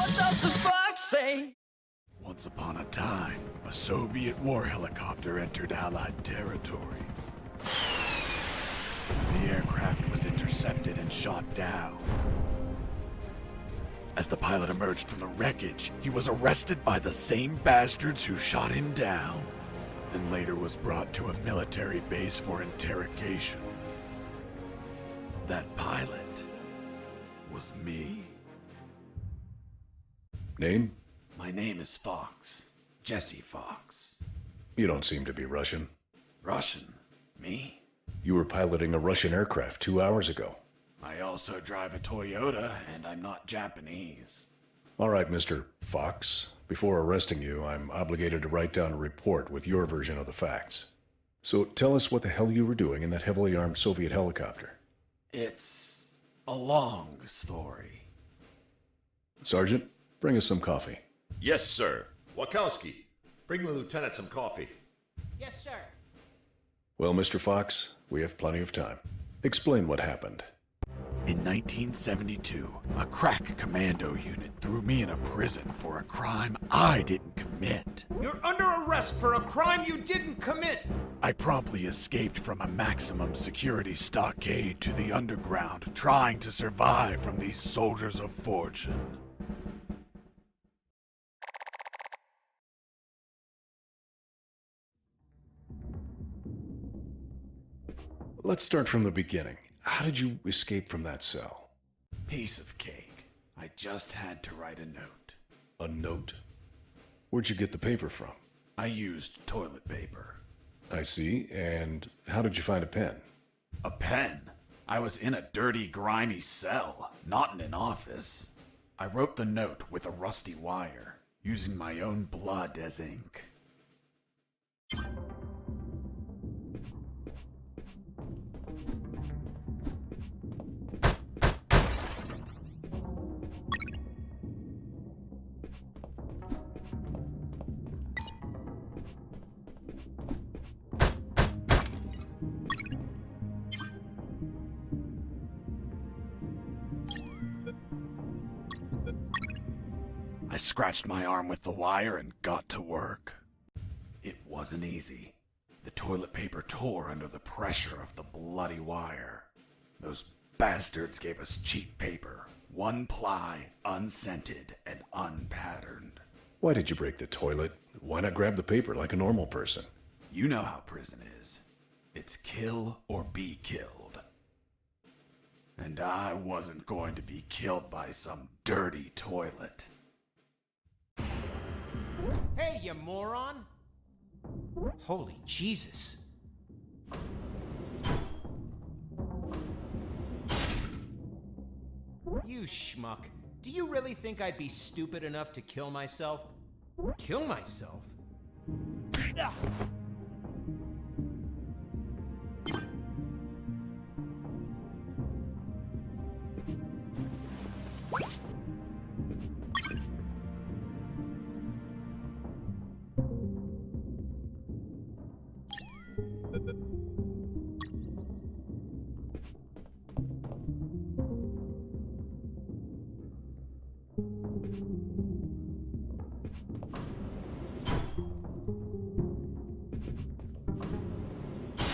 does the fox say? Once upon a time, a Soviet war helicopter entered Allied territory. The aircraft was intercepted and shot down. As the pilot emerged from the wreckage, he was arrested by the same bastards who shot him down, and later was brought to a military base for interrogation. That pilot was me. Name? My name is Fox. Jesse Fox. You don't seem to be Russian. Russian? Me? You were piloting a Russian aircraft 2 hours ago. I also drive a Toyota, and I'm not Japanese. All right, Mr. Fox. Before arresting you, I'm obligated to write down a report with your version of the facts. So tell us what the hell you were doing in that heavily armed Soviet helicopter. It's a long story. Sergeant, bring us some coffee. Yes, sir. Wachowski, bring the lieutenant some coffee. Yes, sir. Well, Mr. Fox, we have plenty of time. Explain what happened. In 1972, a crack commando unit threw me in a prison for a crime I didn't commit. You're under arrest for a crime you didn't commit. I promptly escaped from a maximum security stockade to the underground, trying to survive from these soldiers of fortune. Let's start from the beginning. How did you escape from that cell? Piece of cake. I just had to write a note. A note? Where'd you get the paper from? I used toilet paper. I see. And how did you find a pen? A pen? I was in a dirty, grimy cell, not in an office. I wrote the note with a rusty wire, using my own blood as ink. I scratched my arm with the wire and got to work. It wasn't easy. The toilet paper tore under the pressure of the bloody wire. Those bastards gave us cheap paper, one ply, unscented, and unpatterned. Why did you break the toilet? Why not grab the paper like a normal person? You know how prison is. It's kill or be killed. And I wasn't going to be killed by some dirty toilet. Hey, you moron! Holy Jesus. You schmuck. Do you really think I'd be stupid enough to kill myself? Kill myself? Ugh.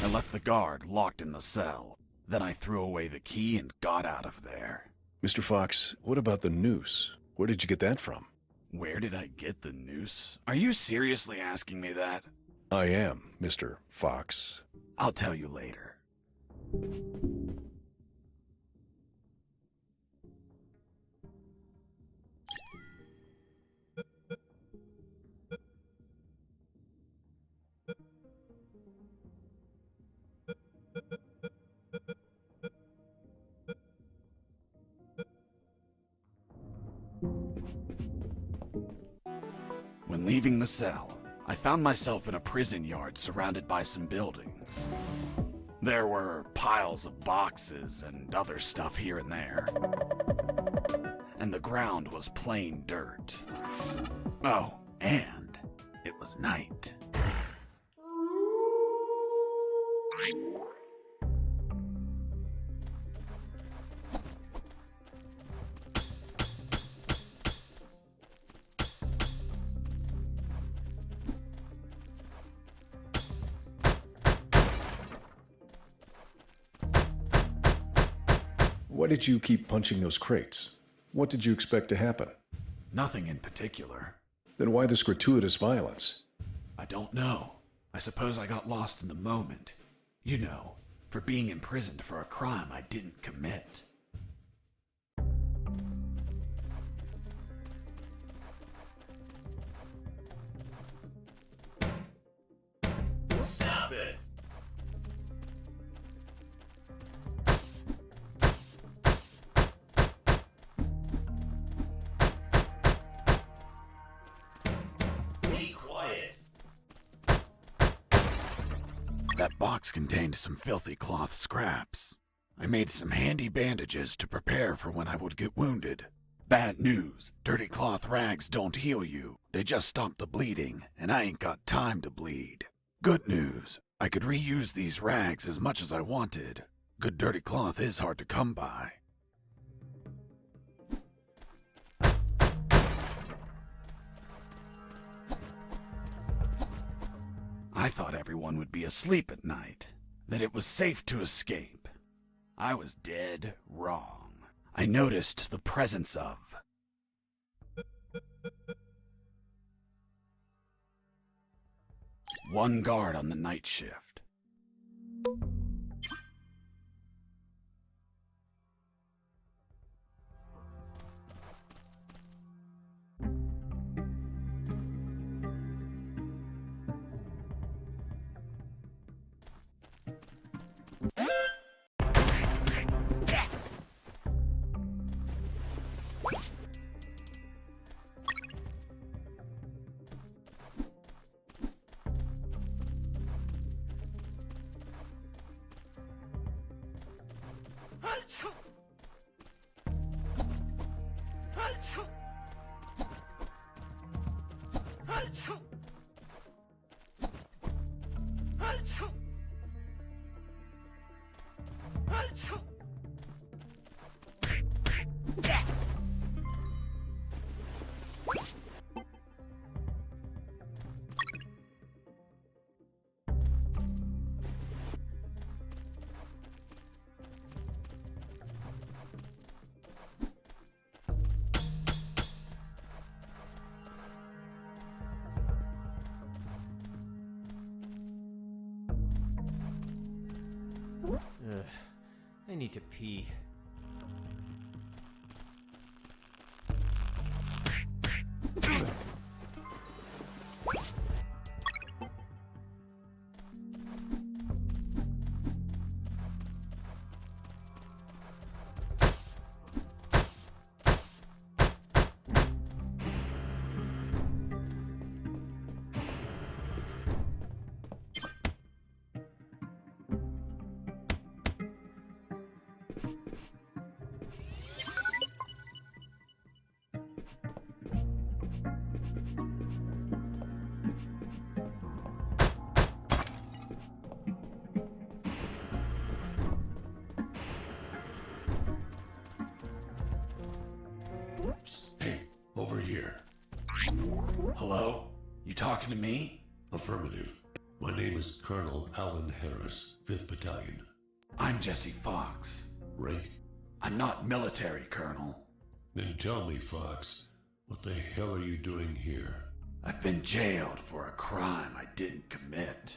I left the guard locked in the cell. Then I threw away the key and got out of there. Mr. Fox, what about the noose? Where did you get that from? Where did I get the noose? Are you seriously asking me that? I am, Mr. Fox. I'll tell you later. When leaving the cell, I found myself in a prison yard surrounded by some buildings. There were piles of boxes and other stuff here and there. And the ground was plain dirt. Oh, and it was night. Why did you keep punching those crates? What did you expect to happen? Nothing in particular. Then why this gratuitous violence? I don't know. I suppose I got lost in the moment. You know, for being imprisoned for a crime I didn't commit. Stop it! Be quiet. That box contained some filthy cloth scraps. I made some handy bandages to prepare for when I would get wounded. Bad news, dirty cloth rags don't heal you. They just stop the bleeding, and I ain't got time to bleed. Good news, I could reuse these rags as much as I wanted. Good dirty cloth is hard to come by. I thought everyone would be asleep at night, that it was safe to escape. I was dead wrong. I noticed the presence of one guard on the night shift. I need to pee. Hey, over here. Hello? You talking to me? Affirmative. My name is Colonel Alan Harris, 5th Battalion. I'm Jesse Fox. Rank? I'm not military, Colonel. Then tell me, Fox, what the hell are you doing here? I've been jailed for a crime I didn't commit.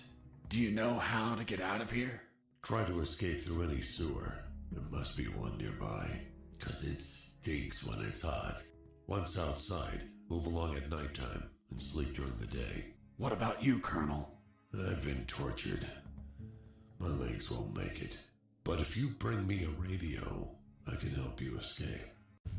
Do you know how to get out of here? Try to escape through any sewer. There must be one nearby, 'cause it stinks when it's hot. Once outside, move along at nighttime and sleep during the day. What about you, Colonel? I've been tortured. My legs won't make it. But if you bring me a radio, I can help you escape.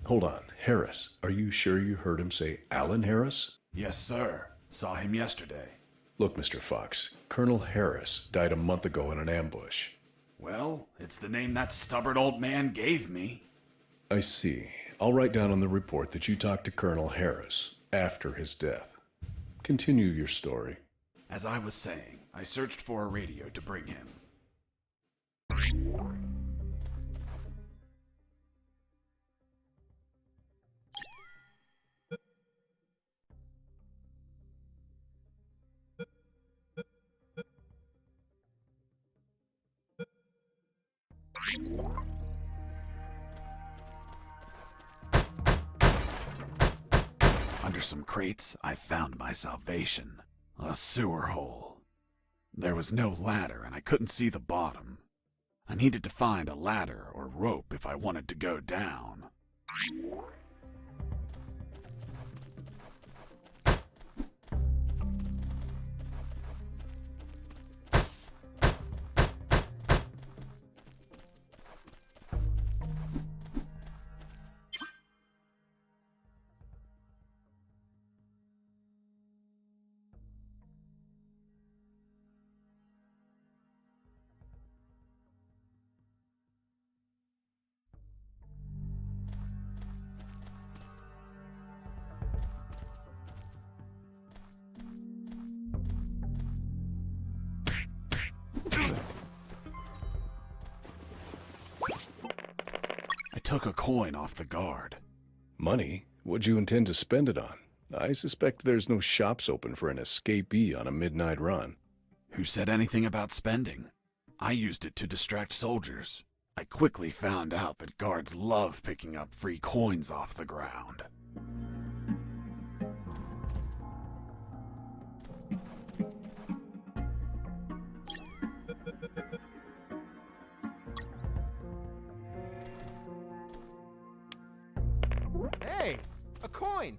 Hold on, Harris. Are you sure you heard him say Alan Harris? Yes, sir. Saw him yesterday. Look, Mr. Fox, Colonel Harris died a month ago in an ambush. Well, it's the name that stubborn old man gave me. I see. I'll write down on the report that you talked to Colonel Harris after his death. Continue your story. As I was saying, I searched for a radio to bring him. under some crates, I found my salvation. A sewer hole. There was no ladder and I couldn't see the bottom. I needed to find a ladder or rope if I wanted to go down. I took a coin off the guard. Money? What'd you intend to spend it on? I suspect there's no shops open for an escapee on a midnight run. Who said anything about spending? I used it to distract soldiers. I quickly found out that guards love picking up free coins off the ground. Hey, a coin!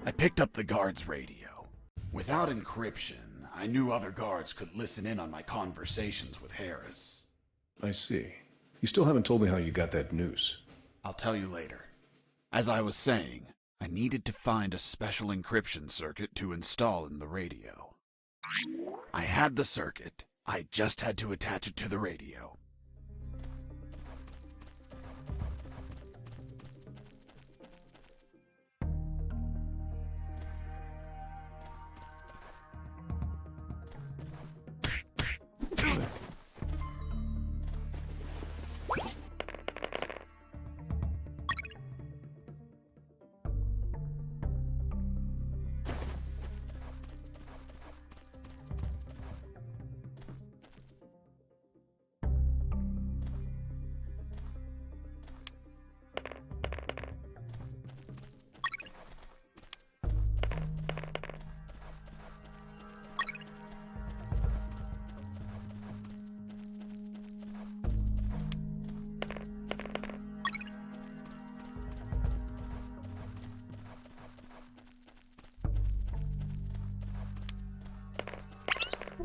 I picked up the guard's radio. Without encryption, I knew other guards could listen in on my conversations with Harris. I see. You still haven't told me how you got that noose. I'll tell you later. As I was saying, I needed to find a special encryption circuit to install in the radio. I had the circuit. I just had to attach it to the radio.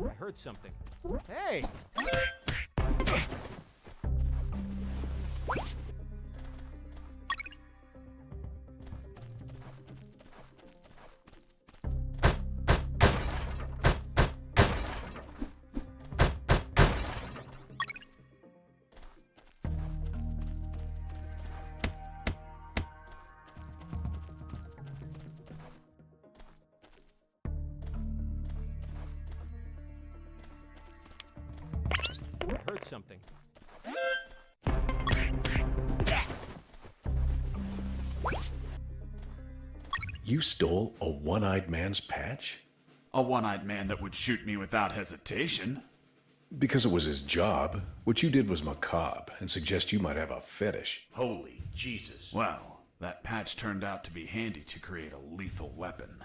I heard something. Hey! I heard something. You stole a one-eyed man's patch? A one-eyed man that would shoot me without hesitation. Because it was his job. What you did was macabre and suggest you might have a fetish. Holy Jesus. Well, that patch turned out to be handy to create a lethal weapon.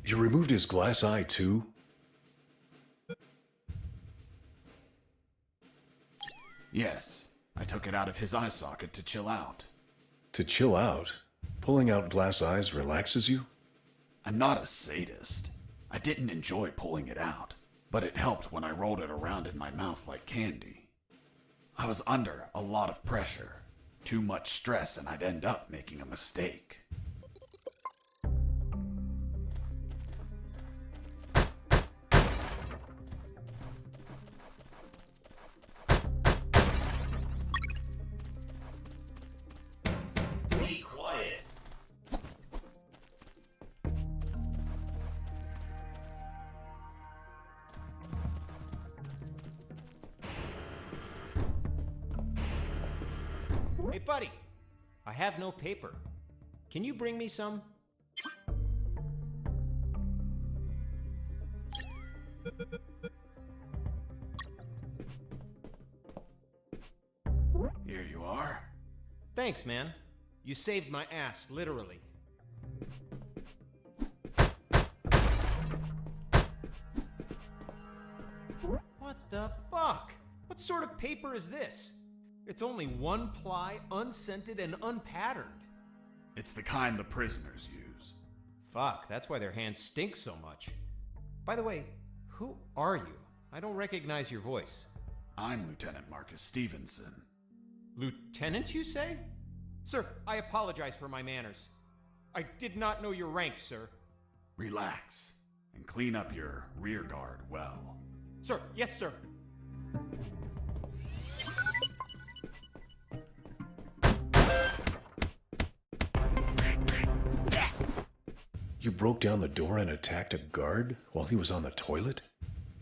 You removed his glass eye too? Yes, I took it out of his eye socket to chill out. To chill out? Pulling out glass eyes relaxes you? I'm not a sadist. I didn't enjoy pulling it out, but it helped when I rolled it around in my mouth like candy. I was under a lot of pressure, too much stress, and I'd end up making a mistake. Be quiet. Hey, buddy. I have no paper. Can you bring me some? Here you are. Thanks, man. You saved my ass, literally. What the fuck? What sort of paper is this? It's only one ply, unscented, and unpatterned. It's the kind the prisoners use. Fuck, that's why their hands stink so much. By the way, who are you? I don't recognize your voice. I'm Lieutenant Marcus Stevenson. Lieutenant, you say? Sir, I apologize for my manners. I did not know your rank, sir. Relax and clean up your rear guard well. Sir, yes, sir. You broke down the door and attacked a guard while he was on the toilet?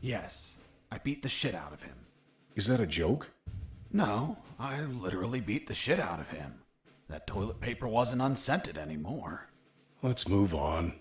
Yes, I beat the shit out of him. Is that a joke? No, I literally beat the shit out of him. That toilet paper wasn't unscented anymore. Let's move on.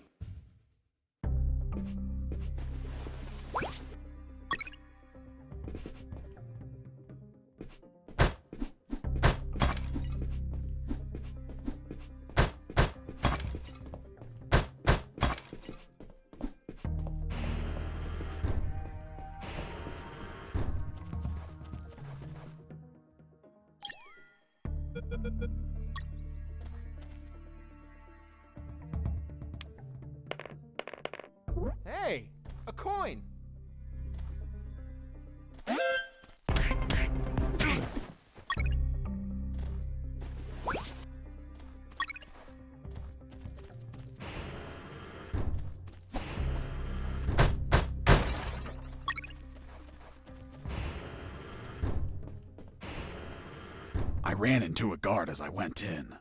Hey, a coin. I ran into a guard as I went in.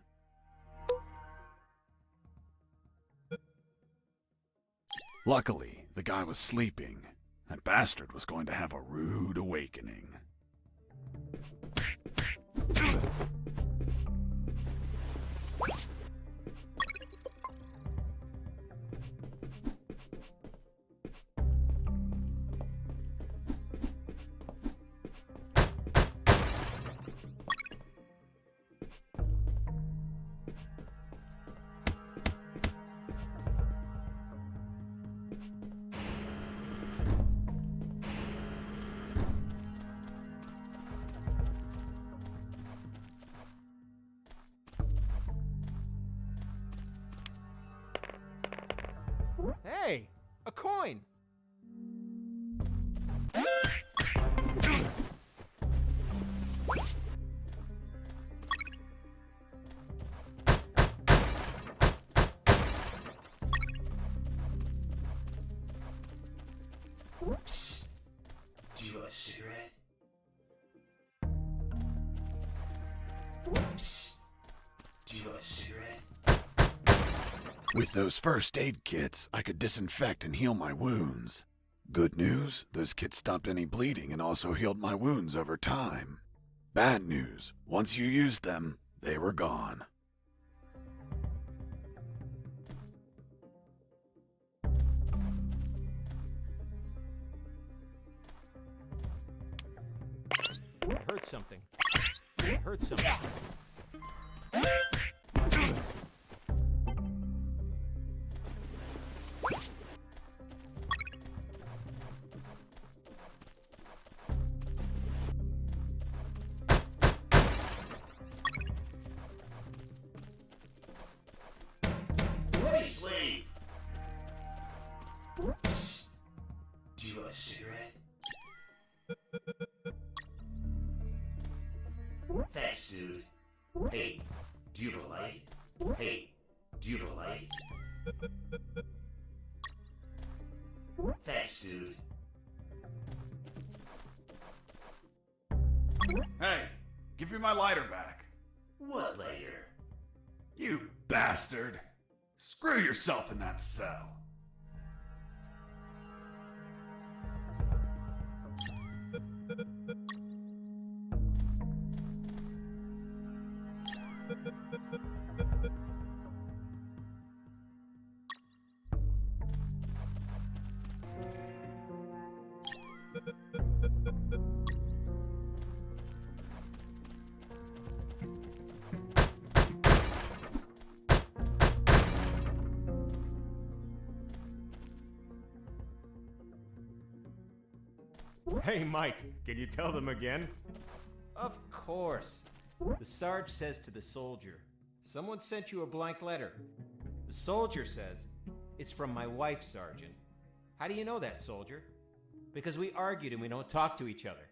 Luckily, the guy was sleeping. That bastard was going to have a rude awakening. Hey, a coin. Psst. Do you want a cigarette? Psst. Do you want a cigarette? With those first aid kits, I could disinfect and heal my wounds. Good news, those kits stopped any bleeding and also healed my wounds over time. Bad news, once you used them, they were gone. I heard something. I heard something. Let me sleep. Psst. Do you want a cigarette? Thanks, dude. Hey, do you have a light? Hey, do you have a light? Thanks, dude. Hey, give me my lighter back. What later? You bastard. Screw yourself in that cell. Hey, Mike, can you tell them again? Of course. The Sarge says to the soldier, someone sent you a blank letter. The soldier says, it's from my wife, Sergeant. How do you know that, soldier? Because we argued and we don't talk to each other.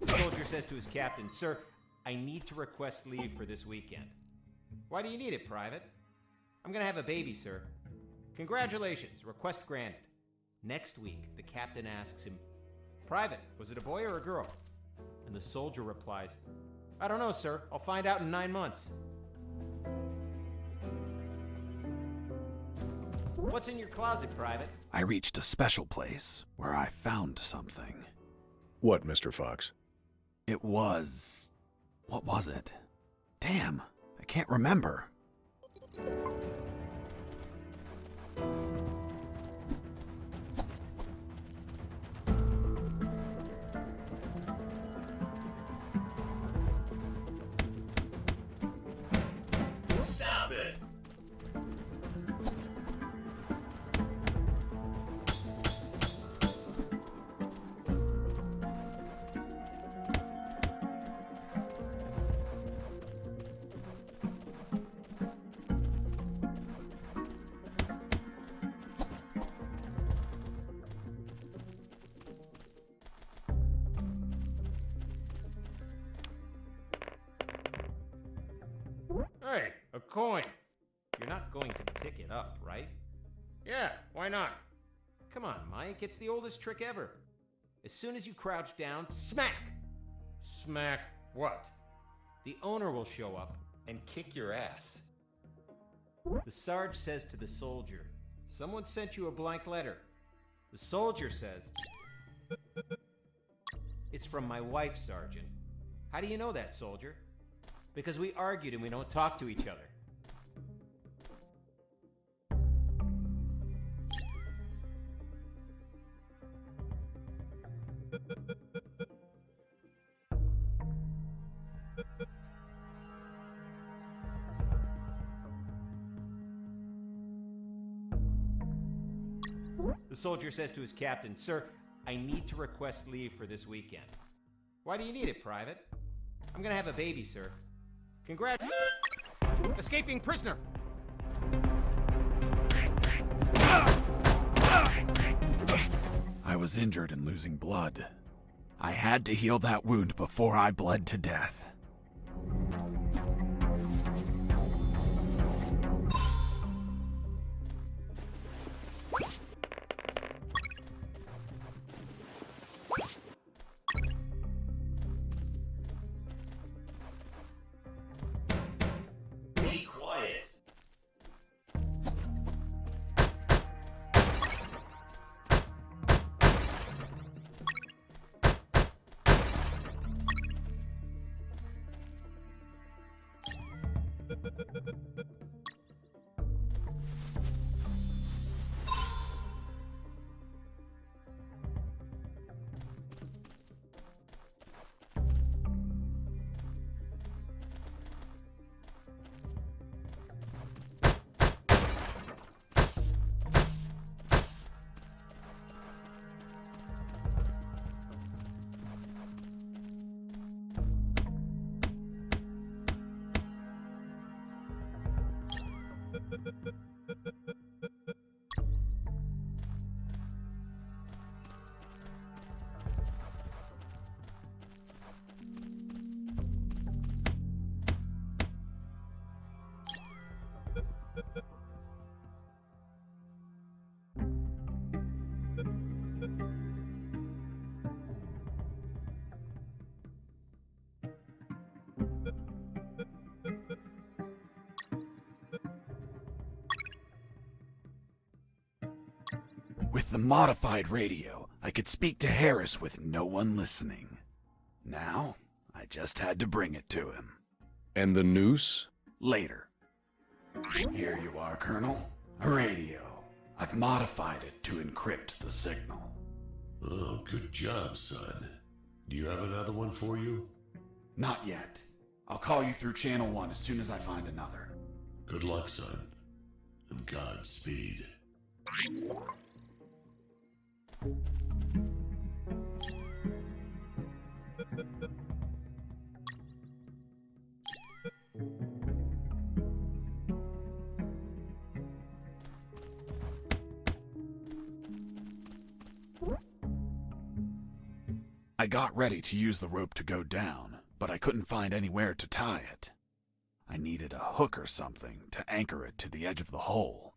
The soldier says to his captain, sir, I need to request leave for this weekend. Why do you need it, Private? I'm gonna have a baby, sir. Congratulations, request granted. Next week, the captain asks him, Private, was it a boy or a girl? And the soldier replies, I don't know, sir. I'll find out in 9 months. What's in your closet, Private? I reached a special place where I found something. What, Mr. Fox? It was... what was it? Damn, I can't remember. Stop it! Hey, a coin. You're not going to pick it up, right? Yeah, why not? Come on, Mike, it's the oldest trick ever. As soon as you crouch down, smack! Smack what? The owner will show up and kick your ass. The Sarge says to the soldier, someone sent you a blank letter. The soldier says, it's from my wife, Sergeant. How do you know that, soldier? Because we argued and we don't talk to each other. The soldier says to his captain, sir, I need to request leave for this weekend. Why do you need it, Private? I'm gonna have a baby, sir. Congrats. Escaping prisoner. I was injured and losing blood. I had to heal that wound before I bled to death. Be quiet. the modified radio, I could speak to Harris with no one listening. Now, I just had to bring it to him. And the noose? Later. Here you are, Colonel. A radio. I've modified it to encrypt the signal. Oh, good job, son. Do you have another one for you? Not yet. I'll call you through Channel 1 as soon as I find another. Good luck, son. And Godspeed. I got ready to use the rope to go down, but I couldn't find anywhere to tie it. I needed a hook or something to anchor it to the edge of the hole.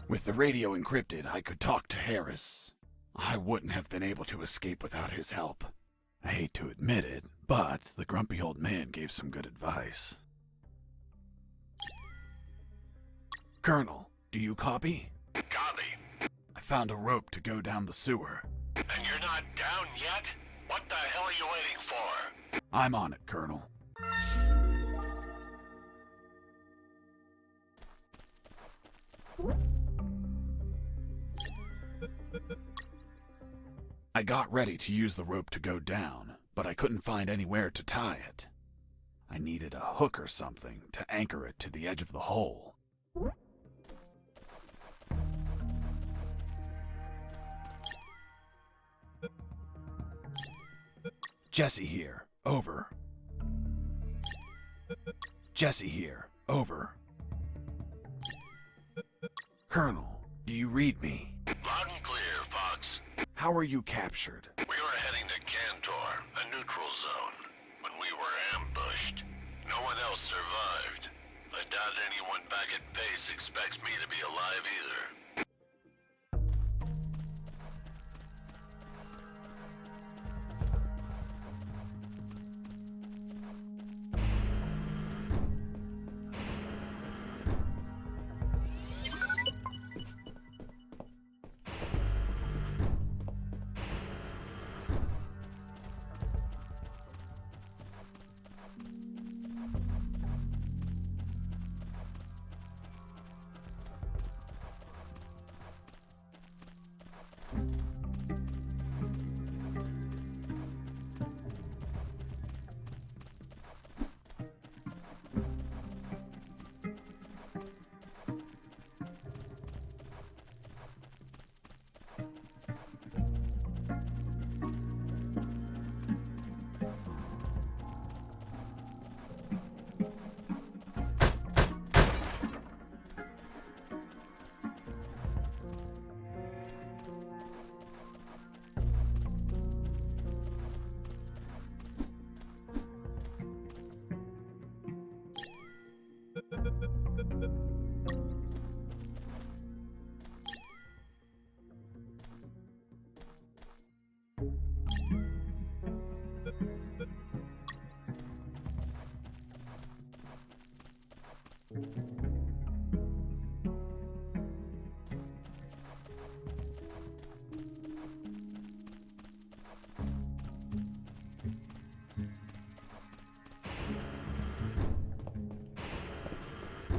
With the radio encrypted, I could talk to Harris. I wouldn't have been able to escape without his help. I hate to admit it, but the grumpy old man gave some good advice. Colonel, do you copy? Copy. I found a rope to go down the sewer. And you're not down yet? What the hell are you waiting for? I'm on it, Colonel. I got ready to use the rope to go down, but I couldn't find anywhere to tie it. I needed a hook or something to anchor it to the edge of the hole. Jesse here, over. Jesse here, over. Colonel, do you read me? Loud and clear, Fox. How are you captured? We were heading to Cantor, a neutral zone, when we were ambushed. No one else survived. I doubt anyone back at base expects me to be alive either.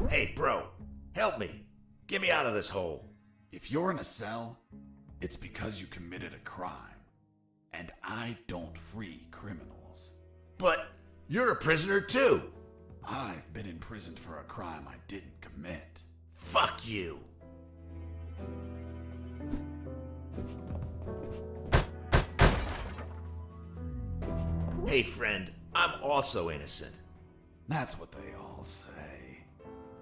Hey, bro, help me. Get me out of this hole. If you're in a cell, it's because you committed a crime. And I don't free criminals. But you're a prisoner too. I've been imprisoned for a crime I didn't commit. Fuck you. Hey, friend, I'm also innocent. That's what they all say.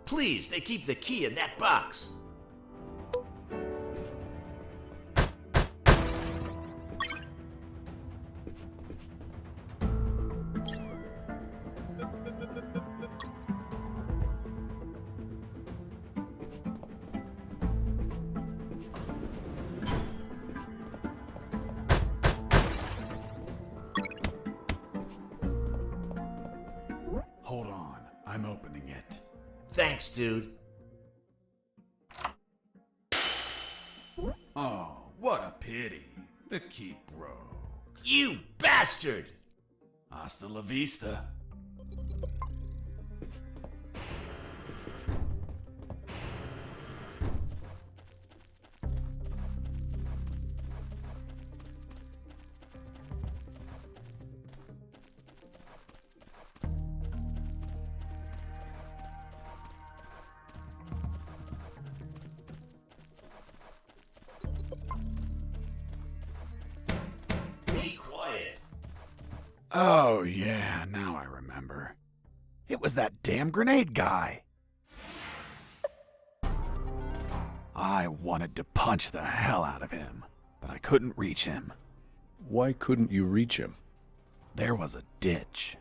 Please, they keep the key in that box. Hold on, I'm opening it. Thanks, dude. Oh, what a pity. The key broke. You bastard! Hasta la vista. Be quiet. Oh, yeah, now I remember. It was that damn grenade guy. I wanted to punch the hell out of him, but I couldn't reach him. Why couldn't you reach him? There was a ditch.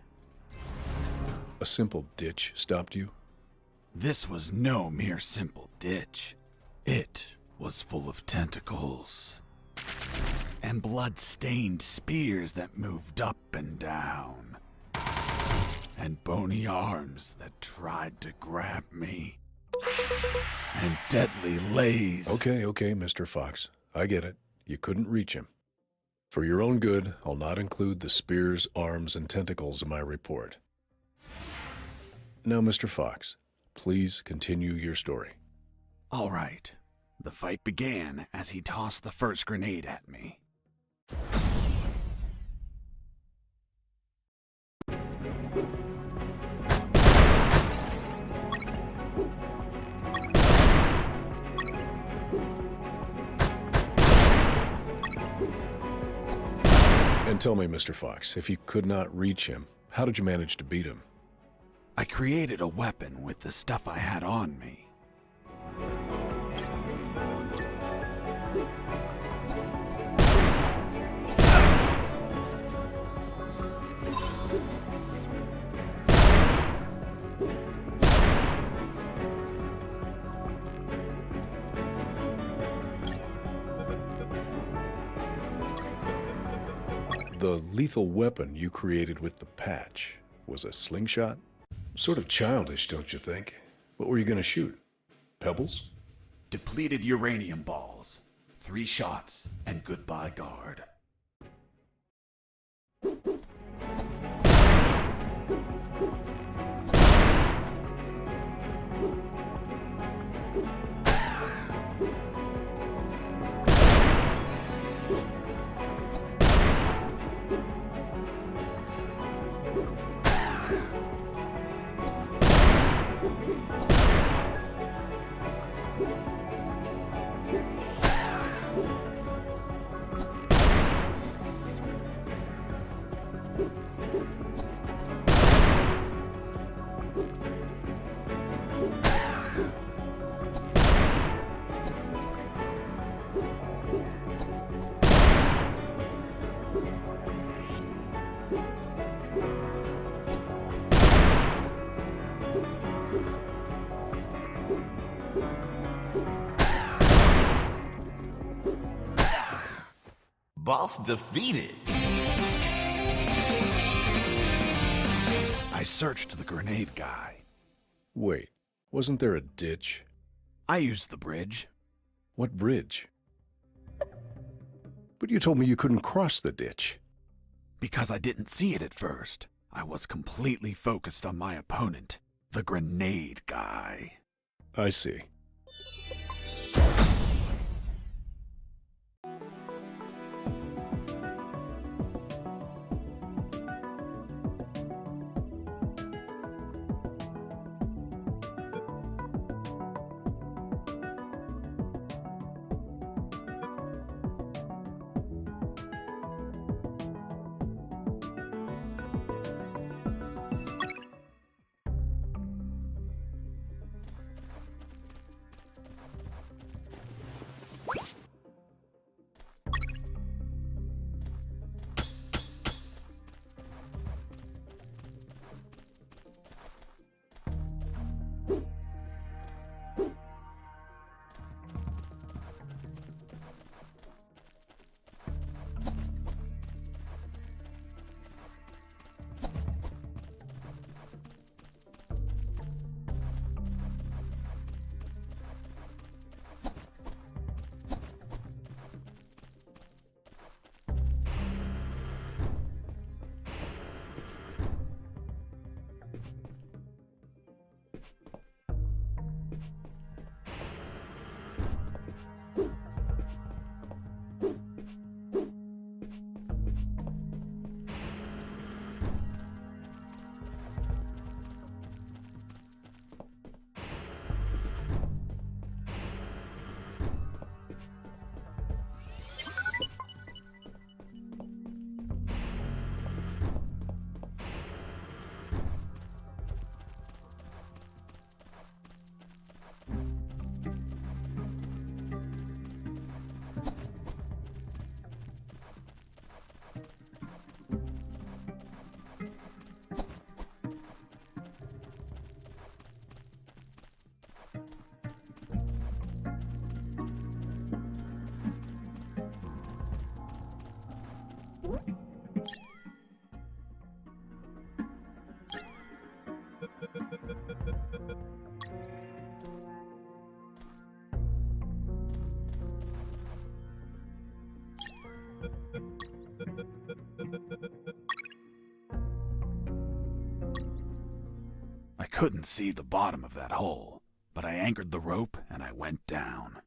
A simple ditch stopped you? This was no mere simple ditch. It was full of tentacles and blood-stained spears that moved up and down, and bony arms that tried to grab me, and deadly lays. Okay, Mr. Fox. I get it. You couldn't reach him. For your own good, I'll not include the spears, arms, and tentacles in my report. Now, Mr. Fox, please continue your story. All right. The fight began as he tossed the first grenade at me. And tell me, Mr. Fox, if you could not reach him, how did you manage to beat him? I created a weapon with the stuff I had on me. The lethal weapon you created with the patch was a slingshot? Sort of childish, don't you think? What were you going to shoot? Pebbles? Depleted uranium balls. 3 shots, and goodbye guard. Boss defeated. I searched the grenade guy. Wait, wasn't there a ditch? I used the bridge. What bridge? But you told me you couldn't cross the ditch. Because I didn't see it at first. I was completely focused on my opponent. The grenade guy. I see. I couldn't see the bottom of that hole, but I anchored the rope and I went down.